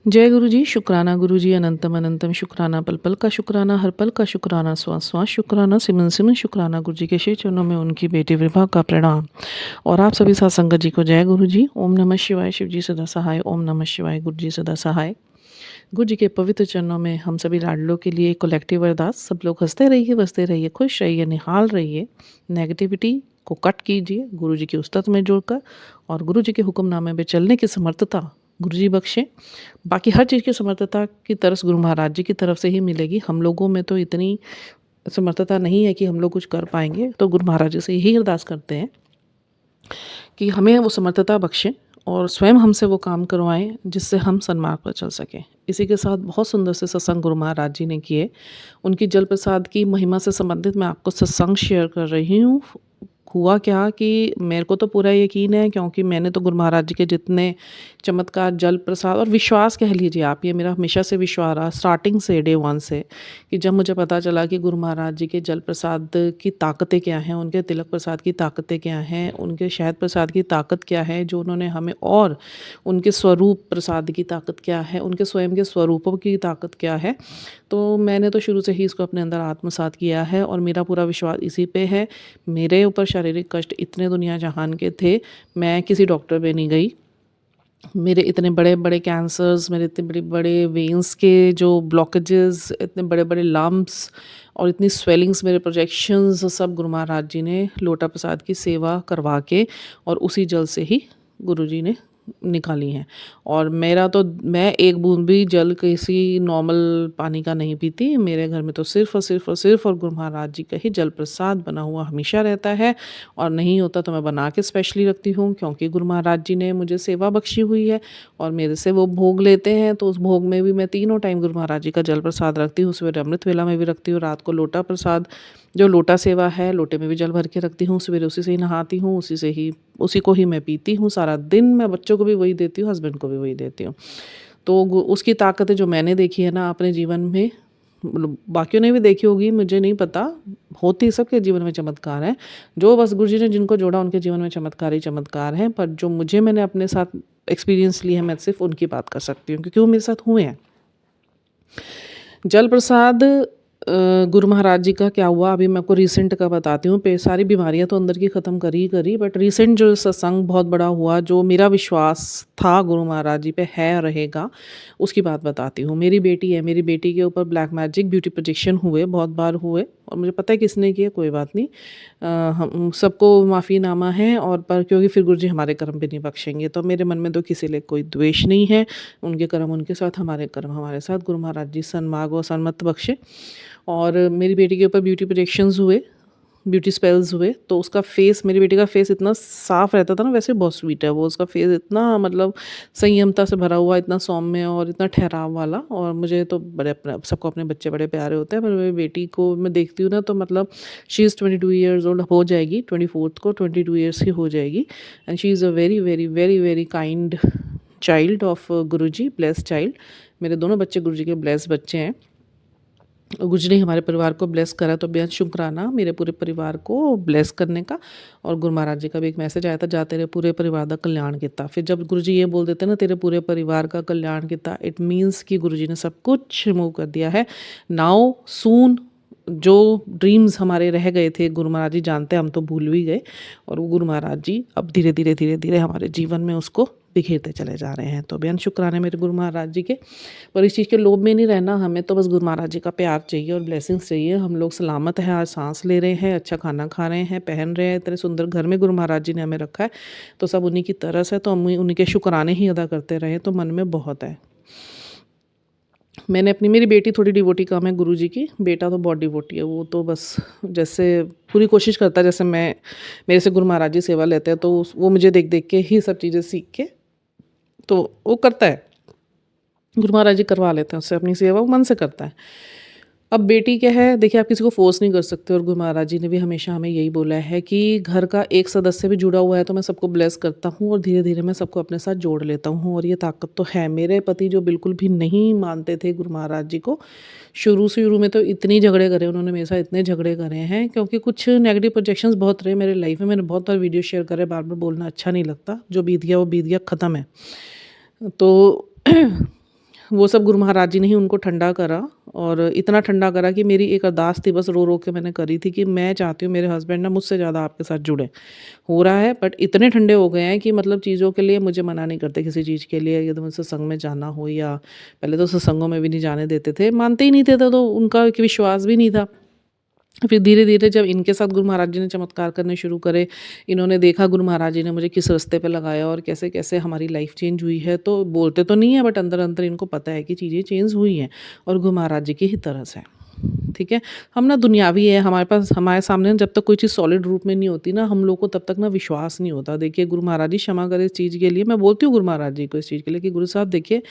जय गुरु जी। शुक्राना गुरु जी, अनंतम अनंतम शुक्राना, पल पल का शुक्राना, हर पल का शुक्राना, श्वास श्वास शुक्राना, सिमन सिमन शुक्राना। गुरु जी के श्री चरणों में उनकी बेटी विभा का प्रणाम। और आप सभी साथ संगत जी को जय गुरु जी। ओम नमः शिवाय। शिव जी सदा सहाय। ओम नमः शिवाय। गुरु जी सदा सहाय। गुरु जी के पवित्र चरणों में हम सभी लाडलों के लिए कलेक्टिव अरदास। सब लोग हंसते रहिए, बसते रहिए, खुश रहिए, निहाल रहिए, नेगेटिविटी को कट कीजिए गुरु जी के उस्ताद में जुड़कर, और गुरु जी के हुक्मनामे में चलने की समर्थता गुरु जी बख्शें। बाकी हर चीज़ की समर्थता की तरफ गुरु महाराज जी की तरफ से ही मिलेगी। हम लोगों में तो इतनी समर्थता नहीं है कि हम लोग कुछ कर पाएंगे, तो गुरु महाराज जी से यही अरदास करते हैं कि हमें वो समर्थता बख्शें और स्वयं हमसे वो काम करवाएं जिससे हम सन्मार्ग पर चल सकें। इसी के साथ बहुत सुंदर से सत्संग गुरु महाराज जी ने किए। उनकी जल प्रसाद की महिमा से संबंधित मैं आपको सत्संग शेयर कर रही हूँ। हुआ क्या कि मेरे को तो पूरा यकीन है, क्योंकि मैंने तो गुरु महाराज जी के जितने चमत्कार, जल प्रसाद और विश्वास कह लीजिए आप, ये मेरा हमेशा से विश्वास रहा स्टार्टिंग से, डे वन से, कि जब मुझे पता चला कि गुरु महाराज जी के जल प्रसाद की ताकतें क्या हैं, उनके तिलक प्रसाद की ताकतें क्या हैं, उनके शहद प्रसाद की ताकत क्या है जो उन्होंने हमें, और उनके स्वरूप प्रसाद की ताकत क्या है, उनके स्वयं के स्वरूपों की ताकत क्या है, तो मैंने तो शुरू से ही इसको अपने अंदर आत्मसात किया है और मेरा पूरा विश्वास इसी पे है। मेरे ऊपर शारीरिक कष्ट इतने दुनिया जहान के थे, मैं किसी डॉक्टर पे नहीं गई। मेरे इतने बड़े बड़े कैंसर्स, मेरे इतने बड़े बड़े वेन्स के जो ब्लॉकेजेस, इतने बड़े बड़े लम्प्स और इतनी स्वेलिंग्स, मेरे प्रोजेक्शंस, सब गुरु महाराज जी ने लोटा प्रसाद की सेवा करवा के और उसी जल से ही गुरु जी ने निकाली हैं। और मेरा तो, मैं एक बूंद भी जल किसी नॉर्मल पानी का नहीं पीती। मेरे घर में तो सिर्फ और गुरु महाराज जी का ही जल प्रसाद बना हुआ हमेशा रहता है, और नहीं होता तो मैं बना के स्पेशली रखती हूँ, क्योंकि गुरु महाराज जी ने मुझे सेवा बख्शी हुई है और मेरे से वो भोग लेते हैं। तो उस भोग में भी मैं तीनों टाइम गुरु महाराज जी का जल प्रसाद रखती हूँ। सवेरे अमृत वेला में भी रखती हूँ, रात को लोटा प्रसाद, जो लोटा सेवा है, लोटे में भी जल भर के रखती हूँ। सवेरे उसी से ही नहाती हूँ, उसी को ही मैं पीती हूँ सारा दिन। मैं बच्चों को भी वही देती हूँ, हस्बैंड को भी वही देती हूँ। तो उसकी ताकतें जो मैंने देखी है ना अपने जीवन में, मतलब बाकियों ने भी देखी होगी, मुझे नहीं पता, होती सबके जीवन में चमत्कार है। जो बस गुरु जी ने जिनको जोड़ा उनके जीवन में चमत्कार ही चमत्कार हैं, पर जो मैंने अपने साथ एक्सपीरियंस लिए हैं, मैं सिर्फ उनकी बात कर सकती हूँ, क्योंकि वो मेरे साथ हुए हैं। जल प्रसाद गुरु महाराज जी का क्या हुआ, अभी मैं आपको रिसेंट का बताती हूँ। सारी बीमारियाँ तो अंदर की ख़त्म करी, बट रिसेंट जो सत्संग बहुत बड़ा हुआ, जो मेरा विश्वास था गुरु महाराज जी पे है रहेगा, उसकी बात बताती हूँ। मेरी बेटी है, मेरी बेटी के ऊपर ब्लैक मैजिक ब्यूटी प्रोजेक्शन हुए, बहुत बार हुए, और मुझे पता है किसने किया, कोई बात नहीं, हम सबको माफ़ीनामा है। और पर क्योंकि फिर गुरु जी हमारे कर्म भी नहीं बख्शेंगे, तो मेरे मन में तो किसी लिए कोई द्वेष नहीं है। उनके कर्म उनके साथ, हमारे कर्म हमारे साथ। गुरु महाराज जी सन्मार्ग और सन्मत बख्शे। और मेरी बेटी के ऊपर ब्यूटी प्रोजेक्शंस हुए, ब्यूटी स्पेल्स हुए, तो उसका फेस, मेरी बेटी का फेस इतना साफ़ रहता था ना, वैसे बहुत स्वीट है वो, उसका फेस इतना मतलब संयमता से भरा हुआ, इतना सौम्य और इतना ठहराव वाला। और मुझे तो बड़े अपने, सबको अपने बच्चे बड़े प्यारे होते हैं, पर मेरी बेटी को मैं देखती हूँ ना, तो मतलब शी इज़ 22 ईयर्स ओल्ड, हो जाएगी 24 को 22 ईयर्स की हो जाएगी। And she is a very very very very kind child of Guru ji, blessed child. मेरे दोनों बच्चे गुरु जी के ब्लेस बच्चे हैं। गुरु जी ने हमारे परिवार को ब्लेस करा, तो बेहद शुक्राना मेरे पूरे परिवार को ब्लेस करने का। और गुरु महाराज जी का भी एक मैसेज आया था, जा तेरे पूरे परिवार का कल्याण किया। फिर जब गुरु जी ये बोल देते हैं ना, तेरे पूरे परिवार का कल्याण किया, इट मीन्स कि गुरु जी ने सब कुछ रिमूव कर दिया है। नाउ सून जो ड्रीम्स हमारे रह गए थे, गुरु महाराज जी जानते हैं, हम तो भूल भी गए, और वो गुरु महाराज जी अब धीरे धीरे हमारे जीवन में उसको बिखेरते चले जा रहे हैं। तो बेहद शुक्राने मेरे गुरु महाराज जी के। पर इस चीज़ के लोभ में नहीं रहना, हमें तो बस गुरु महाराज जी का प्यार चाहिए और ब्लेसिंग्स चाहिए। हम लोग सलामत हैं, आज सांस ले रहे हैं, अच्छा खाना खा रहे हैं, पहन रहे हैं, इतने सुंदर घर में गुरु महाराज जी ने हमें रखा है, तो सब उन्हीं की तरस है। तो हम उन्हीं के शुक्राने ही अदा करते रहे, तो मन में बहुत है। मैंने मेरी बेटी थोड़ी डिवोटी कम है गुरु जी की, बेटा तो बहुत डिवोटी है। वो तो बस जैसे पूरी कोशिश करता है, जैसे मेरे से गुरु महाराज जी सेवा लेते हैं, तो वो मुझे देख देख के ही सब चीज़ें सीख के तो वो करता है। गुरु महाराज जी करवा लेते हैं उससे अपनी सेवा, वो मन से करता है। अब बेटी क्या है, देखिए आप किसी को फोर्स नहीं कर सकते, और गुरु महाराज जी ने भी हमेशा हमें यही बोला है कि घर का एक सदस्य भी जुड़ा हुआ है तो मैं सबको ब्लेस करता हूँ, और धीरे धीरे मैं सबको अपने साथ जोड़ लेता हूँ, और ये ताकत तो है। मेरे पति जो बिल्कुल भी नहीं मानते थे गुरु महाराज जी को, शुरू में तो इतनी झगड़े करे उन्होंने मेरे साथ, इतने झगड़े करे हैं, क्योंकि कुछ नेगेटिव प्रोजेक्शंस बहुत रहे मेरे लाइफ में। मैंने बहुत बार वीडियो शेयर करे, बार बार बोलना अच्छा नहीं लगता, जो बीत गया वो बीत गया, ख़त्म है। तो वो सब गुरु महाराज जी ने ही उनको ठंडा करा, और इतना ठंडा करा कि मेरी एक अरदास थी, बस रो रो के मैंने करी थी कि मैं चाहती हूँ मेरे हस्बैंड ना मुझसे ज़्यादा आपके साथ जुड़े। हो रहा है, बट इतने ठंडे हो गए हैं कि मतलब चीज़ों के लिए मुझे मना नहीं करते किसी चीज़ के लिए, यदि मुझे सत्संग में जाना हो, या पहले तो सत्संगों में भी नहीं जाने देते थे, मानते ही नहीं थे, तो उनका एक विश्वास भी नहीं था। फिर धीरे-धीरे जब इनके साथ गुरु महाराज जी ने चमत्कार करने शुरू करे, इन्होंने देखा गुरु महाराज जी ने मुझे किस रास्ते पे लगाया और कैसे-कैसे हमारी लाइफ़ चेंज हुई है, तो बोलते तो नहीं है, बट अंदर-अंदर इनको पता है कि चीज़ें चेंज हुई हैं, और गुरु महाराज जी की ही तरह से। ठीक है? हम ना दुनियावी है, हमारे पास हमारे सामने जब तक कोई चीज़ सॉलिड रूप में नहीं होती ना, हम लोग को तब तक ना विश्वास नहीं होता। देखिए, गुरु महाराज जी क्षमा करें इस चीज़ के लिए, मैं बोलती हूँ गुरु महाराज जी को इस चीज़ के लिए कि गुरु साहब देखिए,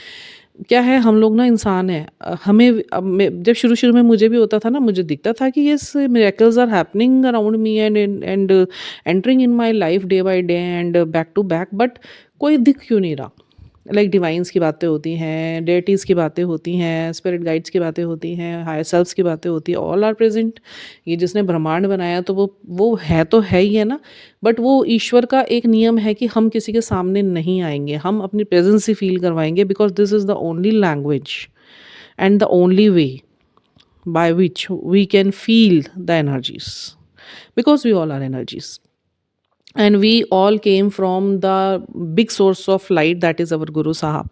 क्या है, हम लोग ना इंसान हैं। हमें अब मैं जब शुरू-शुरू में मुझे भी होता था ना, मुझे दिखता था कि yes miracles are happening around me and entering in my life day by day and back to back, but कोई दिख क्यों नहीं रहा? लाइक डिवाइन्स की बातें होती हैं, डेटीज़ की बातें होती हैं, स्पिरिट गाइड्स की बातें होती हैं, हायर सेल्फ्स की बातें होती हैं, ऑल आर प्रेज़ेंट। ये जिसने ब्रह्मांड बनाया तो वो है ही है ना, बट वो ईश्वर का एक नियम है कि हम किसी के सामने नहीं आएँगे, हम अपनी प्रेज़ेंस ही फ़ील करवाएँगे, because this is the only language and the only way by which we can feel the energies, because we all are energies, and we all came from the big source of light, that is our guru sahab.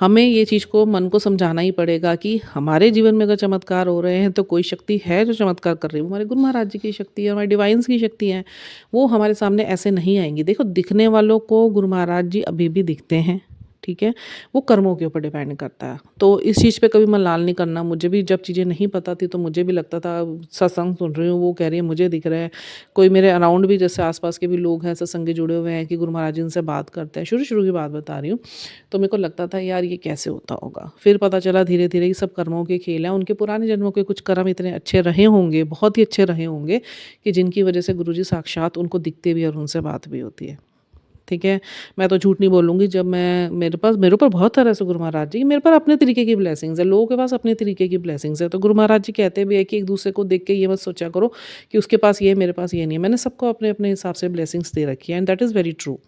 हमें ये चीज़ को मन को समझाना ही पड़ेगा कि हमारे जीवन में अगर चमत्कार हो रहे हैं तो कोई शक्ति है जो चमत्कार कर रही है, वो हमारे गुरु महाराज जी की शक्ति है, हमारे डिवाइन्स की शक्ति है। वो हमारे सामने ऐसे नहीं आएंगी। देखो, दिखने वालों को गुरु महाराज जी अभी भी दिखते हैं, ठीक है? वो कर्मों के ऊपर डिपेंड करता है। तो इस चीज़ पे कभी मलाल नहीं करना। मुझे भी जब चीज़ें नहीं पता थी तो मुझे भी लगता था, सत्संग सुन रही हूँ, वो कह रही है मुझे दिख रहा है। कोई मेरे अराउंड भी, जैसे आस-पास के भी लोग हैं सत्संगी जुड़े हुए हैं कि गुरु महाराज जी इनसे बात करते हैं। शुरू-शुरू की बात बता रही हूँ। तो मेरे को लगता था यार ये कैसे होता होगा? फिर पता चला धीरे-धीरे ये सब कर्मों के खेल हैं। उनके पुराने जन्मों के कुछ कर्म इतने अच्छे रहे होंगे, बहुत ही अच्छे रहे होंगे कि जिनकी वज़ह से गुरुजी साक्षात उनको दिखते भी और उनसे बात भी होती है। ठीक है? मैं तो झूठ नहीं बोलूँगी, जब मेरे ऊपर बहुत तरह से गुरु महाराज जी, मेरे पर अपने तरीके की ब्लेसिंग्स है, लोगों के पास अपने तरीके की ब्लेसिंग्स है। तो गुरु महाराज जी कहते भी है कि एक-दूसरे को देख के ये मत सोचा करो कि उसके पास ये है, मेरे पास ये नहीं है। मैंने सबको अपने-अपने हिसाब से ब्लेसिंग्स दे रखी है, and that is very true.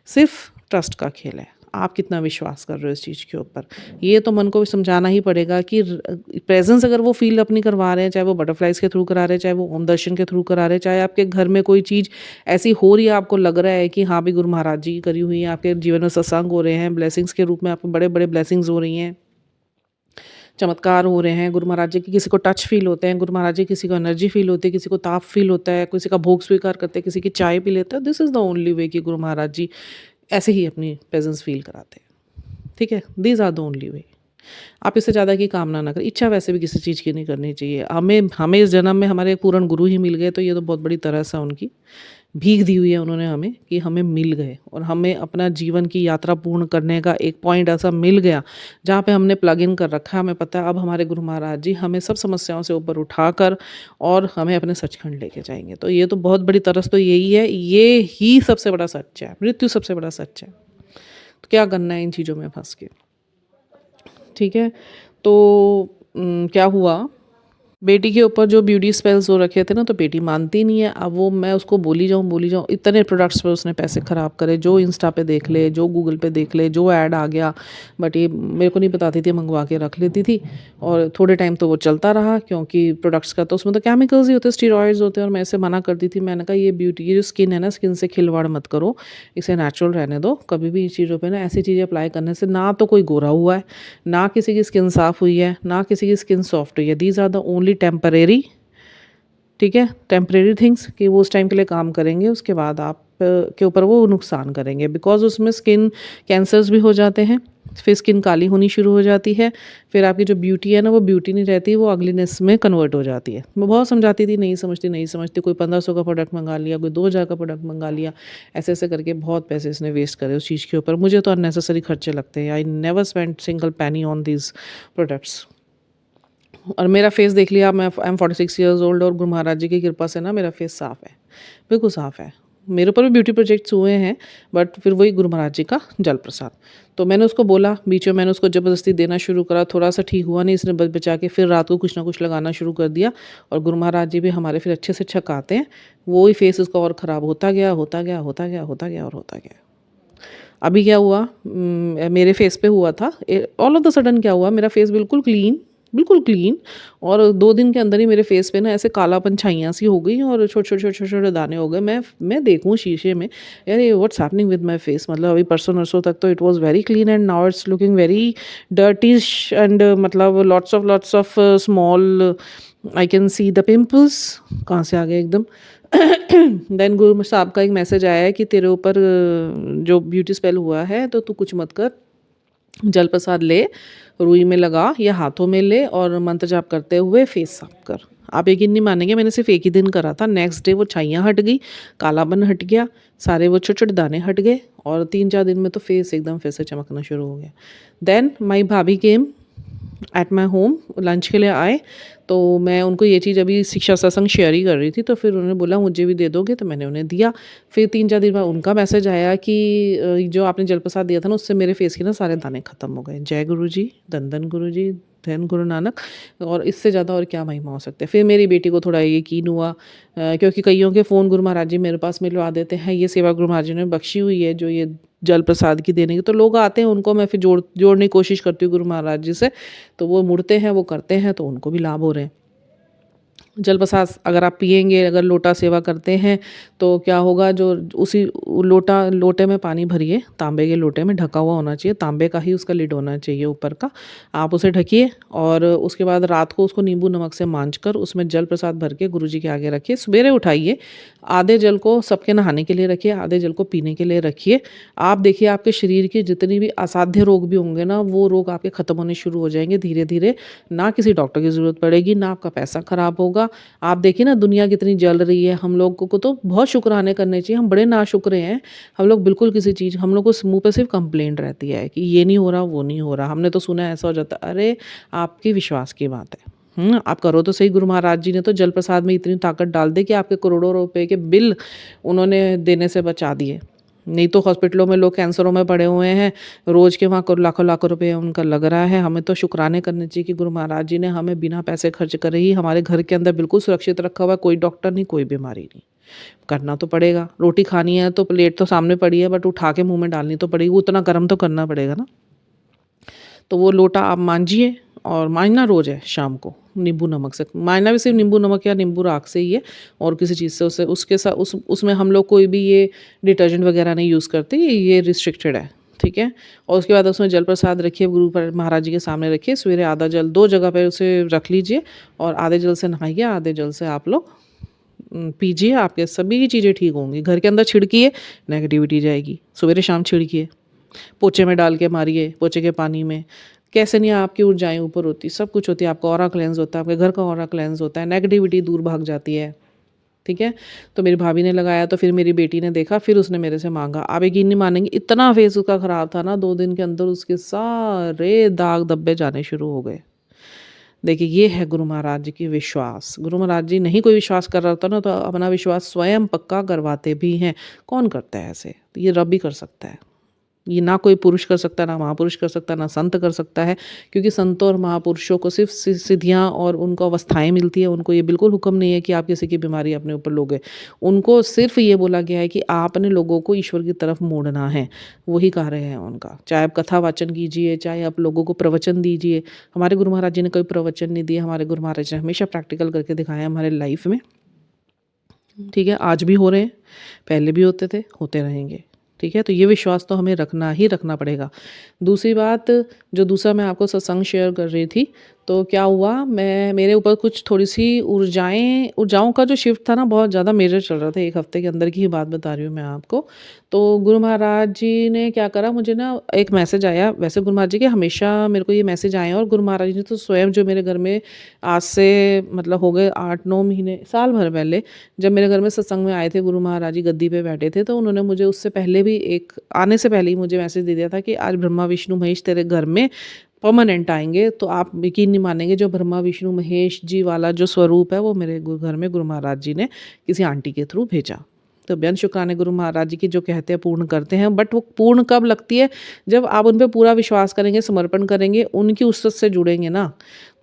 सिर्फ़ ट्रस्ट का खेल है। आप कितना विश्वास कर रहे हो इस चीज़ के ऊपर। ये तो मन को समझाना ही पड़ेगा कि प्रेज़ेंस अगर वो फ़ील अपनी करवा रहे हैं, चाहे वो बटरफ्लाइज़ के थ्रू करा रहे हैं, चाहे वो ओम दर्शन के थ्रू करा रहे हैं, चाहे आपके घर में कोई चीज़ ऐसी हो रही है, आपको लग रहा है कि हाँ भी गुरु महाराज जी की करी हुई है, आपके जीवन में सत्संग हो रहे हैं, ब्लेसिंग्स के रूप में आपको बड़े-बड़े ब्लेसिंग्स हो रही हैं, चमत्कार हो रहे हैं, गुरु महाराज जी की किसी को टच फ़ील होते हैं, गुरु महाराज जी किसी को एनर्जी फ़ील होती है, किसी को ताप फ़ील होता है, किसी का भोग स्वीकार करते हैं, किसी की चाय पी लेता है। दिस इज़ द ओनली वे कि गुरु महाराज जी ऐसे ही अपनी प्रेज़ेंस फ़ील कराते हैं। ठीक है? These are the only way. आप इससे ज़्यादा की कामना ना करें। इच्छा वैसे भी किसी चीज़ की नहीं करनी चाहिए। हमें हमें इस जन्म में हमारे पूर्ण गुरु ही मिल गए, तो ये तो बहुत बड़ी तरस है उनकी। भीख दी हुई है उन्होंने हमें कि हमें मिल गए, और हमें अपना जीवन की यात्रा पूर्ण करने का एक पॉइंट ऐसा मिल गया, जहाँ पे हमने प्लग इन कर रखा है। हमें पता है अब हमारे गुरु महाराज जी हमें सब समस्याओं से ऊपर उठाकर और हमें अपने सचखंड लेके जाएँगे। तो ये तो बहुत बड़ी तरस तो यही है, ये ही सबसे बड़ा सच है। मृत्यु सबसे बड़ा सच है। तो क्या करना है इन चीज़ों में फँस के? ठीक है? तो क्या हुआ, बेटी के ऊपर जो ब्यूटी स्पेल्स हो रखे थे ना, तो बेटी मानती नहीं है। अब वो, मैं उसको बोली जाऊँ, इतने प्रोडक्ट्स पे उसने पैसे ख़राब करे, जो इंस्टा पे देख ले, जो गूगल पे देख ले, जो ऐड आ गया, बट ये मेरे को नहीं बताती थी, मंगवा के रख लेती थी, और थोड़े टाइम तो वो चलता रहा, क्योंकि प्रोडक्ट्स का तो उसमें तो केमिकल्स ही होते हैं, स्टेरॉइड्स होते हैं, और मैं इसे मना करती थी। मैंने कहा ये जो स्किन है ना, स्किन से खिलवाड़ मत करो, इसे नेचुरल रहने दो। कभी भी इस चीज़ों पे ना ऐसी चीज़ें अप्लाई करने से ना तो कोई गोरा हुआ है, ना किसी की स्किन साफ़ हुई है, ना किसी की स्किन सॉफ्ट हुई है। These are the only temporary, ठीक है, टेम्परेरी थिंग्स कि वो उस टाइम के लिए काम करेंगे, उसके बाद आप के ऊपर वो नुकसान करेंगे, बिकॉज उसमें स्किन कैंसर्स भी हो जाते हैं, फिर स्किन काली होनी शुरू हो जाती है, फिर आपकी जो ब्यूटी है ना, वो ब्यूटी नहीं रहती, वो अगलीनेस में कन्वर्ट हो जाती है। मैं बहुत समझाती थी, नहीं समझती, कोई 1500 का प्रोडक्ट मंगा लिया, कोई 2000 का प्रोडक्ट मंगा लिया, ऐसे करके बहुत पैसे इसने वेस्ट करे उस चीज़ के ऊपर। मुझे तो अननेसेसरी खर्चे लगते हैं। आई नेवर स्पेंड सिंगल पैनी ऑन दीज प्रोडक्ट्स। और मेरा फेस देख लिया, आई एम 46 ईयर्स ओल्ड, और गुरु महाराज जी की कृपा से ना मेरा फेस साफ़ है, बिल्कुल साफ़ है। मेरे ऊपर भी ब्यूटी प्रोजेक्ट्स हुए हैं, बट फिर वही गुरु महाराज जी का जल प्रसाद। तो मैंने उसको बोला, बीच में मैंने उसको ज़बरदस्ती देना शुरू करा, थोड़ा सा ठीक हुआ नहीं, इसने बच बचा के फिर रात को कुछ ना कुछ लगाना शुरू कर दिया, और गुरु महाराज जी भी हमारे फिर अच्छे से छकाते हैं, वो ही फेस उसका और ख़राब होता गया और होता गया। अभी क्या हुआ, मेरे फेस पे हुआ था, ऑल ऑफ द सडन क्या हुआ, मेरा फेस बिल्कुल क्लीन, बिल्कुल क्लीन, और 2 दिन के अंदर ही मेरे फेस पे ना ऐसे कालापन छाइयाँ सी हो गई और छोटे छोटे छोटे छोटे छोटे दाने हो गए। मैं देखूँ शीशे में, यार ये what's happening with my face, मतलब अभी परसों नरसों तक तो it was very clean and now it's looking very dirtish and मतलब lots of small, I can see the pimples, कहाँ से आ गए एकदम। देन गुरु साहब का एक मैसेज आया है कि तेरे ऊपर जो ब्यूटी स्पेल हुआ है तो तू कुछ मत कर, जल प्रसाद ले, रुई में लगा या हाथों में ले और मंत्र जाप करते हुए फेस साफ कर। आप यकीन नहीं मानेंगे, मैंने सिर्फ एक ही दिन करा था, नेक्स्ट डे वो छाइयाँ हट गई, कालापन हट गया, सारे वो छोटे छोटे दाने हट गए और 3-4 दिन में तो फेस एकदम फिर से चमकना शुरू हो गया। देन माई भाभी came at my home, lunch के लिए आए, तो मैं उनको ये चीज़ अभी शिक्षा सत्संग शेयर ही कर रही थी, तो फिर उन्होंने बोला मुझे भी दे दोगे, तो मैंने उन्हें दिया। फिर 3-4 दिन बाद उनका मैसेज आया कि जो आपने जल प्रसाद दिया था ना उससे मेरे फेस के ना सारे दाने ख़त्म हो गए। जय गुरु जी, धन धन गुरु जी, धन गुरु नानक, और इससे ज़्यादा और क्या महिमा हो सकती है। फिर मेरी बेटी को थोड़ा यकीन हुआ, क्योंकि कईयों के फ़ोन गुरु महाराज जी मेरे पास मिलवा देते हैं, ये सेवा गुरु महाराज जी ने बख्शी हुई है जो ये जल प्रसाद की देने की, तो लोग आते हैं, उनको मैं फिर जोड़ने की कोशिश करती हूँ गुरु महाराज जी से, तो वो मुड़ते हैं, वो करते हैं, तो उनको भी लाभ हो रहे हैं। जल प्रसाद अगर आप पिएंगे, अगर लोटा सेवा करते हैं तो क्या होगा, जो उसी लोटे में पानी भरिए, तांबे के लोटे में ढका हुआ होना चाहिए, तांबे का ही उसका लिड होना चाहिए ऊपर का, आप उसे ढकिए और उसके बाद रात को उसको नींबू नमक से मांझ कर उसमें जल प्रसाद भर के गुरु जी के आगे रखिए। सवेरे उठाइए, आधे जल को सबके नहाने के लिए रखिए, आधे जल को पीने के लिए रखिए। आप देखिए आपके शरीर के जितनी भी असाध्य रोग भी होंगे ना, वो रोग आपके ख़त्म होने शुरू हो जाएंगे धीरे धीरे, ना किसी डॉक्टर की ज़रूरत पड़ेगी, ना आपका पैसा ख़राब होगा। आप देखिए ना दुनिया कितनी जल रही है, हम लोगों को तो बहुत शुक्राने करने चाहिए, हम बड़े नाशुक्रे हैं। हम लोग बिल्कुल किसी चीज़, हम लोग को मुँह पे सिर्फ कंप्लेंट रहती है कि ये नहीं हो रहा, वो नहीं हो रहा, हमने तो सुना है ऐसा हो जाता है। अरे आपकी विश्वास की बात है। आप करो तो सही। गुरु महाराज जी ने तो जल प्रसाद में इतनी ताकत डाल दी कि आपके करोड़ों रुपए के बिल उन्होंने देने से बचा दिए। नहीं तो हॉस्पिटलों में लोग कैंसरों में पड़े हुए हैं, रोज़ के वहाँ लाखों लाखों रुपए उनका लग रहा है। हमें तो शुक्राने करने चाहिए कि गुरु महाराज जी ने हमें बिना पैसे खर्च करे ही हमारे घर के अंदर बिल्कुल सुरक्षित रखा हुआ है, कोई डॉक्टर नहीं, कोई बीमारी नहीं। करना तो पड़ेगा, रोटी खानी है तो प्लेट तो सामने पड़ी है, बट उठा के मुंह में डालनी तो पड़ेगी, उतना गर्म तो करना पड़ेगा ना। तो वो लोटा आप मांजिए, और मांजना रोज़ है शाम को नींबू नमक से, मांजना भी सिर्फ नींबू नमक या नींबू राख से ही है, और किसी चीज़ से उससे उसके साथ उसमें हम लोग कोई भी ये डिटर्जेंट वगैरह नहीं यूज़ करते, ये रिस्ट्रिक्टेड है, ठीक है। और उसके बाद उसमें जल प्रसाद रखिए, गुरु महाराज जी के सामने रखिए, सवेरे आधा जल 2 जगह पे उसे रख लीजिए, और आधे जल से नहाइए, आधे जल से आप लोग पीजिए, आपके सभी चीज़ें ठीक होंगी। घर के अंदर छिड़किए, नेगेटिविटी जाएगी, सवेरे शाम छिड़किए, पोछे में डाल के मारिए, पोछे के पानी में। कैसे नहीं आपकी ऊर्जाएं ऊपर होती, सब कुछ होती है, आपका ऑरा क्लेंस होता है, आपके घर का ऑरा क्लेंस होता है, नेगेटिविटी दूर भाग जाती है, ठीक है। तो मेरी भाभी ने लगाया, तो फिर मेरी बेटी ने देखा, फिर उसने मेरे से मांगा। आप यकीन नहीं मानेंगे, इतना फेस उसका ख़राब था ना, 2 दिन के अंदर उसके सारे दाग धब्बे जाने शुरू हो गए। देखिए ये है गुरु महाराज जी की विश्वास। गुरु महाराज जी नहीं कोई विश्वास कर रहा होता ना, तो अपना विश्वास स्वयं पक्का करवाते भी हैं। कौन करता है ऐसे? तो ये रब ही कर सकता है। ये ना कोई पुरुष कर सकता, ना महापुरुष कर सकता, ना संत कर सकता है, क्योंकि संतों और महापुरुषों को सिर्फ सिद्धियाँ और उनको अवस्थाएं मिलती है। उनको ये बिल्कुल हुक्म नहीं है कि आप किसी की बीमारी अपने ऊपर लोगे। उनको सिर्फ ये बोला गया है कि आपने लोगों को ईश्वर की तरफ मोड़ना है, वही कार्य है उनका। चाहे आप कथा वाचन कीजिए, चाहे आप लोगों को प्रवचन दीजिए। हमारे गुरु महाराज जी ने कोई प्रवचन नहीं दिया, हमारे गुरु महाराज जी ने हमेशा प्रैक्टिकल करके दिखाया हमारे लाइफ में, ठीक है। आज भी हो रहे हैं, पहले भी होते थे, होते रहेंगे, ठीक है। तो ये विश्वास तो हमें रखना ही रखना पड़ेगा। दूसरी बात, जो दूसरा मैं आपको सत्संग शेयर कर रही थी, तो क्या हुआ, मेरे ऊपर कुछ थोड़ी सी ऊर्जाओं का जो शिफ्ट था ना, बहुत ज़्यादा मेजर चल रहा था। 1 हफ्ते के अंदर की ही बात बता रही हूँ मैं आपको। तो गुरु महाराज जी ने क्या करा, मुझे ना एक मैसेज आया। वैसे गुरु महाराज जी के हमेशा मेरे को ये मैसेज आए हैं, और गुरु महाराज जी ने तो स्वयं जो मेरे घर में आज से मतलब हो गए 8-9 महीने, साल भर पहले जब मेरे घर में सत्संग में आए थे, गुरु महाराज जी गद्दी पे बैठे थे, तो उन्होंने मुझे उससे पहले भी आने से पहले ही मुझे मैसेज दे दिया था कि आज ब्रह्मा विष्णु महेश तेरे घर में परमानेंट आएंगे। तो आप यकीन नहीं मानेंगे, जो ब्रह्मा विष्णु महेश जी वाला जो स्वरूप है, वो मेरे घर में गुरु महाराज जी ने किसी आंटी के थ्रू भेजा। तो बेअंत शुक्राने गुरु महाराज जी की, जो कहते हैं पूर्ण करते हैं। बट वो पूर्ण कब लगती है, जब आप उन पर पूरा विश्वास करेंगे, समर्पण करेंगे, उनकी उसत से जुड़ेंगे ना,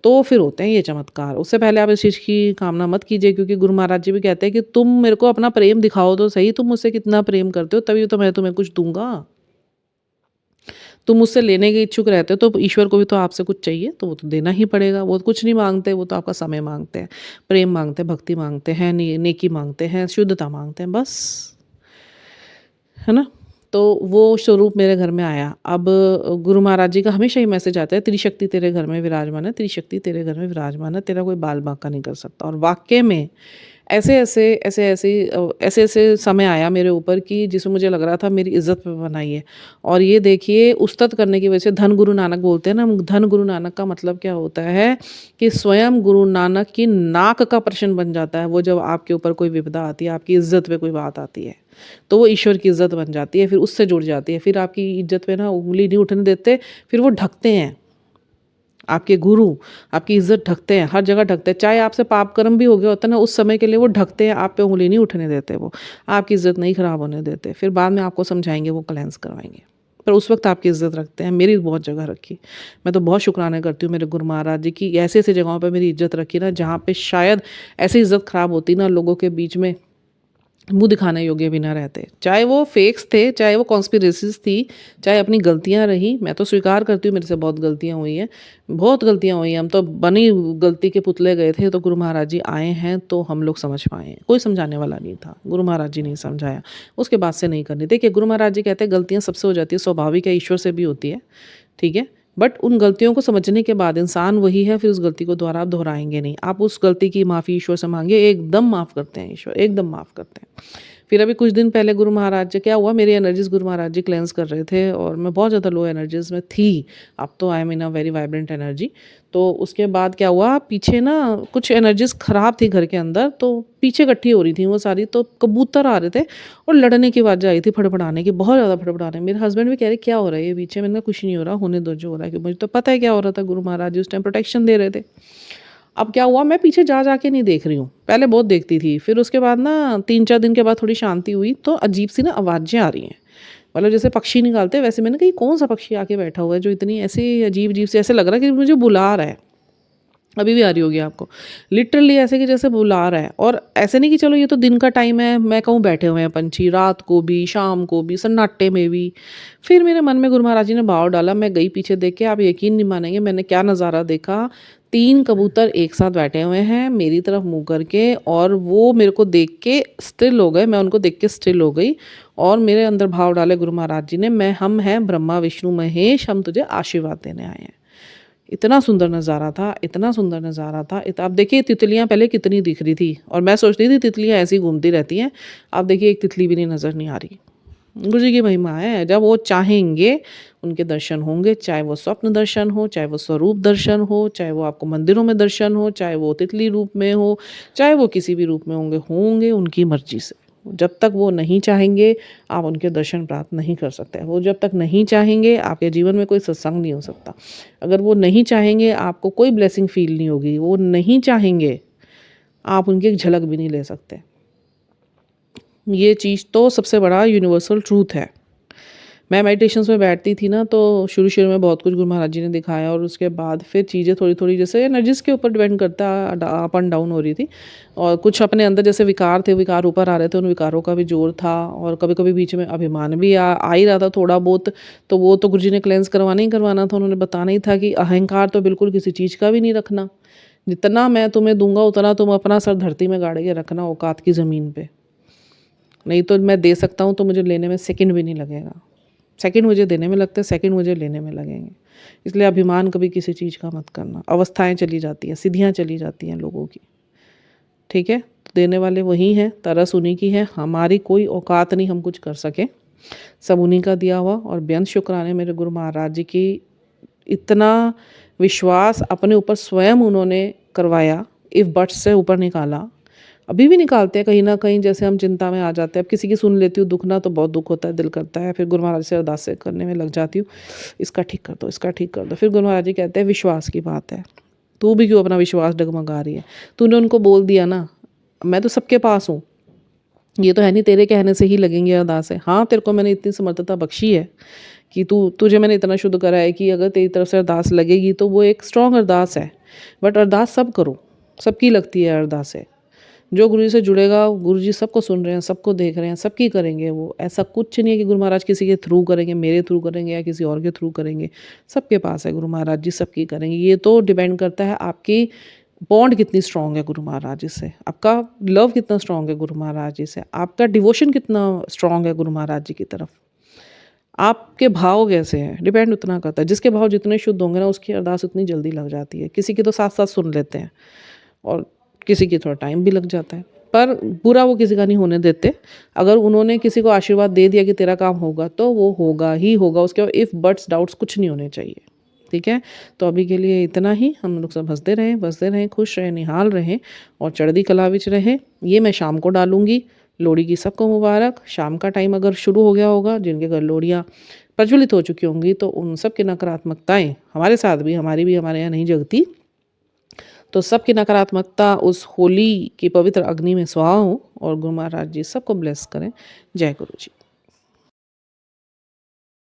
तो फिर होते हैं ये चमत्कार। उससे पहले आप इस चीज़ की कामना मत कीजिए, क्योंकि गुरु महाराज जी भी कहते हैं कि तुम मेरे को अपना प्रेम दिखाओ तो सही, तुम मुझसे कितना प्रेम करते हो, तभी तो मैं तुम्हें कुछ दूंगा। तुम मुझसे लेने के इच्छुक रहते हो तो ईश्वर को भी तो आपसे कुछ चाहिए, तो वो तो देना ही पड़ेगा। वो कुछ नहीं मांगते, वो तो आपका समय मांगते हैं, प्रेम मांगते हैं, भक्ति मांगते हैं, नेकी मांगते हैं, शुद्धता मांगते हैं, बस, है ना। तो वो स्वरूप मेरे घर में आया। अब गुरु महाराज जी का हमेशा ही मैसेज आता है, त्रिशक्ति तेरे घर में विराजमान है, त्रिशक्ति तेरे घर में विराजमान है, तेरा कोई बाल बांका नहीं कर सकता। और वाक़ई में ऐसे ऐसे समय आया मेरे ऊपर कि जिसमें मुझे लग रहा था मेरी इज़्ज़त पे बनाई है। और ये देखिए उस्तत करने की वजह से, धन गुरु नानक बोलते हैं ना, धन गुरु नानक का मतलब क्या होता है कि स्वयं गुरु नानक की नाक का प्रश्न बन जाता है वो, जब आपके ऊपर कोई विपदा आती है, आपकी इज़्ज़त पे कोई बात आती है, तो वो ईश्वर की इज़्ज़त बन जाती है, फिर उससे जुड़ जाती है, फिर आपकी इज़्ज़त पे ना उंगली नहीं उठने देते, फिर वो ढकते हैं। आपके गुरु आपकी इज़्ज़त ढकते हैं, हर जगह ढकते हैं, चाहे आपसे पाप कर्म भी हो गया होता है ना, उस समय के लिए वो ढकते हैं, आप पे उंगली नहीं उठने देते, वो आपकी इज़्ज़त नहीं ख़राब होने देते। फिर बाद में आपको समझाएंगे, वो क्लेंस करवाएंगे, पर उस वक्त आपकी इज़्ज़त रखते हैं। मेरी बहुत जगह रखी, मैं तो बहुत शुक्राना करती हूँ मेरे गुरु महाराज जी की, ऐसे ऐसे जगहों पर मेरी इज़्ज़त रखी ना, जहाँ पे शायद ऐसी इज़्ज़त ख़राब होती ना, लोगों के बीच में मुँह दिखाने योग्य भी ना रहते। चाहे वो फेक्स थे, चाहे वो कॉन्स्पिरेसीज़ थी, चाहे अपनी गलतियाँ रहीं, मैं तो स्वीकार करती हूँ मेरे से बहुत गलतियाँ हुई हैं, बहुत गलतियाँ हुई हैं। हम तो बनी गलती के पुतले गए थे, तो गुरु महाराज जी आए हैं तो हम लोग समझ पाए हैं। कोई समझाने वाला नहीं था, गुरु महाराज जी ने समझाया, उसके बाद से नहीं करनी। देखिए गुरु महाराज जी कहते हैं गलतियाँ सबसे हो जाती है, स्वाभाविक है, ईश्वर से भी होती है, ठीक है। बट उन गलतियों को समझने के बाद इंसान वही है, फिर उस गलती को दोबारा आप दोहराएंगे नहीं। आप उस गलती की माफ़ी ईश्वर से मांगिए, एकदम माफ़ करते हैं ईश्वर, एकदम माफ़ करते हैं। फिर अभी कुछ दिन पहले गुरु महाराज जी, क्या हुआ, मेरी एनर्जीज गुरु महाराज जी क्लेंस कर रहे थे और मैं बहुत ज़्यादा लो एनर्जीज में थी। अब तो I am in a very vibrant energy. तो उसके बाद क्या हुआ, पीछे ना कुछ एनर्जीज ख़राब थी घर के अंदर, तो पीछे इकट्ठी हो रही थी वो सारी, तो कबूतर आ रहे थे और लड़ने की आवाज़ आई थी, फड़फड़ाने की, बहुत ज़्यादा फड़फड़ाने। मेरे हस्बैंड भी कह रहे क्या हो रहा है ये पीछे, मैंने कहा कुछ नहीं हो रहा, होने दो जो हो रहा है, क्योंकि मुझे तो पता है क्या हो रहा था, गुरु महाराज जी उस टाइम प्रोटेक्शन दे रहे थे। अब क्या हुआ, मैं पीछे जा जा के नहीं देख रही हूँ, पहले बहुत देखती थी, फिर उसके बाद ना 3-4 दिन के बाद थोड़ी शांति हुई, तो अजीब सी ना आवाज़ें आ रही हैं, मतलब जैसे पक्षी निकालते हैं वैसे। मैंने कहा ये कौन सा पक्षी आके बैठा हुआ है जो इतनी ऐसे अजीब अजीब से, ऐसे लग रहा है कि मुझे बुला रहा है। अभी भी आ रही होगी आपको, लिटरली ऐसे कि जैसे बुला रहा है। और ऐसे नहीं कि चलो ये तो दिन का टाइम है, मैं कहूँ बैठे हुए हैं पंछी, रात को भी, शाम को भी, सन्नाटे में भी। फिर मेरे मन में गुरु महाराज जी ने भाव डाला, मैं गई पीछे देख के, आप यकीन नहीं मानेंगे मैंने क्या नज़ारा देखा। 3 कबूतर एक साथ बैठे हुए हैं मेरी तरफ मुँह करके, और वो मेरे को देख के स्टिल हो गए, मैं उनको देख के स्टिल हो गई। और मेरे अंदर भाव डाले गुरु महाराज जी ने, हम हैं ब्रह्मा विष्णु महेश, हम तुझे आशीर्वाद देने आए हैं। इतना सुंदर नज़ारा था, इतना सुंदर नज़ारा था। आप देखिए तितलियाँ पहले कितनी दिख रही थी, और मैं सोचती थी तितलियाँ ऐसी घूमती रहती हैं। आप देखिए एक तितली भी नहीं, नज़र नहीं आ रही। गुरु जी की महिमा है, जब वो चाहेंगे उनके दर्शन होंगे, चाहे वो स्वप्न दर्शन हो, चाहे वो स्वरूप दर्शन हो, चाहे वो आपको मंदिरों में दर्शन हो, चाहे वो तितली रूप में हो, चाहे वो किसी भी रूप में होंगे उनकी मर्जी से। जब तक वो नहीं चाहेंगे आप उनके दर्शन प्राप्त नहीं कर सकते। वो जब तक नहीं चाहेंगे आपके जीवन में कोई सत्संग नहीं हो सकता। अगर वो नहीं चाहेंगे आपको कोई ब्लेसिंग फील नहीं होगी। वो नहीं चाहेंगे आप उनकी एक झलक भी नहीं ले सकते। ये चीज़ तो सबसे बड़ा यूनिवर्सल ट्रूथ है। मैं मेडिटेशंस में बैठती थी ना, तो शुरू में बहुत कुछ गुरु महाराज जी ने दिखाया, और उसके बाद फिर चीज़ें थोड़ी-थोड़ी जैसे एनर्जीज़ के ऊपर डिपेंड करता, अप एंड डाउन हो रही थी। और कुछ अपने अंदर जैसे विकार थे, विकार ऊपर आ रहे थे, उन विकारों का भी जोर था, और कभी-कभी बीच में अभिमान भी आ ही रहा था थोड़ा बहुत। तो वो तो गुरु जी ने क्लेंस करवाना ही करवाना था, उन्होंने बताना ही था कि अहंकार तो बिल्कुल किसी चीज़ का भी नहीं रखना। जितना मैं तुम्हें दूँगा उतना तुम अपना सर धरती में गाड़ के रखना, औकात की ज़मीन पे। नहीं तो मैं दे सकता हूँ तो मुझे लेने में सेकंड भी नहीं लगेगा। सेकंड मुझे देने में लगते हैं, सेकंड मुझे लेने में लगेंगे। इसलिए अभिमान कभी किसी चीज़ का मत करना। अवस्थाएँ चली जाती हैं, सिद्धियाँ चली जाती हैं लोगों की, ठीक है? तो देने वाले वही हैं, तरस उन्हीं की है, हमारी कोई औकात नहीं हम कुछ कर सकें। सब उन्हीं का दिया हुआ। और बेअंत शुक्राने मेरे गुरु महाराज जी की, इतना विश्वास अपने ऊपर स्वयं उन्होंने करवाया, इफ़ बट्स से ऊपर निकाला। अभी भी निकालते हैं कहीं न कहीं, जैसे हम चिंता में आ जाते हैं। अब किसी की सुन लेती हूँ दुःख ना, तो बहुत दुःख होता है, दिल करता है, फिर गुरु महाराज से अरदास करने में लग जाती हूँ, इसका ठीक कर दो, इसका ठीक कर दो। फिर गुरु महाराज जी कहते हैं विश्वास की बात है, तू भी क्यों अपना विश्वास डगमगा रही है? तूने उनको बोल दिया ना, मैं तो सबके पास हूँ, ये तो है नहीं तेरे कहने से ही लगेंगी अरदासें। हाँ, तेरे को मैंने इतनी समर्थता बख्शी है कि तुझे मैंने इतना शुद्ध करा है कि अगर तेरी तरफ से अरदास लगेगी तो वो एक स्ट्रॉन्ग अरदास है। बट अरदास सब करो, सबकी लगती है अरदासें। जो गुरु जी से जुड़ेगा, गुरु जी सबको सुन रहे हैं, सबको देख रहे हैं, सबकी करेंगे वो। ऐसा कुछ नहीं है कि गुरु महाराज किसी के थ्रू करेंगे, मेरे थ्रू करेंगे या किसी और के थ्रू करेंगे। सबके पास है गुरु महाराज जी, सबकी करेंगे। ये तो डिपेंड करता है आपकी बॉन्ड कितनी स्ट्रांग है गुरु महाराज जी से, आपका लव कितना स्ट्रांग है गुरु महाराज जी से, आपका डिवोशन कितना स्ट्रांग है गुरु महाराज जी की तरफ, आपके भाव कैसे हैं, डिपेंड उतना करता है। जिसके भाव जितने शुद्ध होंगे ना, उसकी अरदास उतनी जल्दी लग जाती है। किसी की तो साथ साथ सुन लेते हैं और किसी की थोड़ा टाइम भी लग जाता है, पर बुरा वो किसी का नहीं होने देते। अगर उन्होंने किसी को आशीर्वाद दे दिया कि तेरा काम होगा, तो वो होगा ही होगा। उसके बाद इफ़ बट्स डाउट्स कुछ नहीं होने चाहिए। ठीक है, तो अभी के लिए इतना ही। हम लोग सब हंसते रहें, बसते रहें, खुश रहें, निहाल रहें और चढ़ती कला विच रहें। ये मैं शाम को डालूंगी। लोहड़ी की सबको मुबारक। शाम का टाइम अगर शुरू हो गया होगा, जिनके घर लोहड़ियाँ प्रज्वलित हो चुकी होंगी, तो उन सब की नकारात्मकताएं हमारे साथ भी, हमारी भी हमारे यहाँ नहीं जगती, तो सबकी नकारात्मकता उस होली की पवित्र अग्नि में स्वाहा हो और गुरु महाराज जी सबको ब्लेस करें। जय गुरु जी।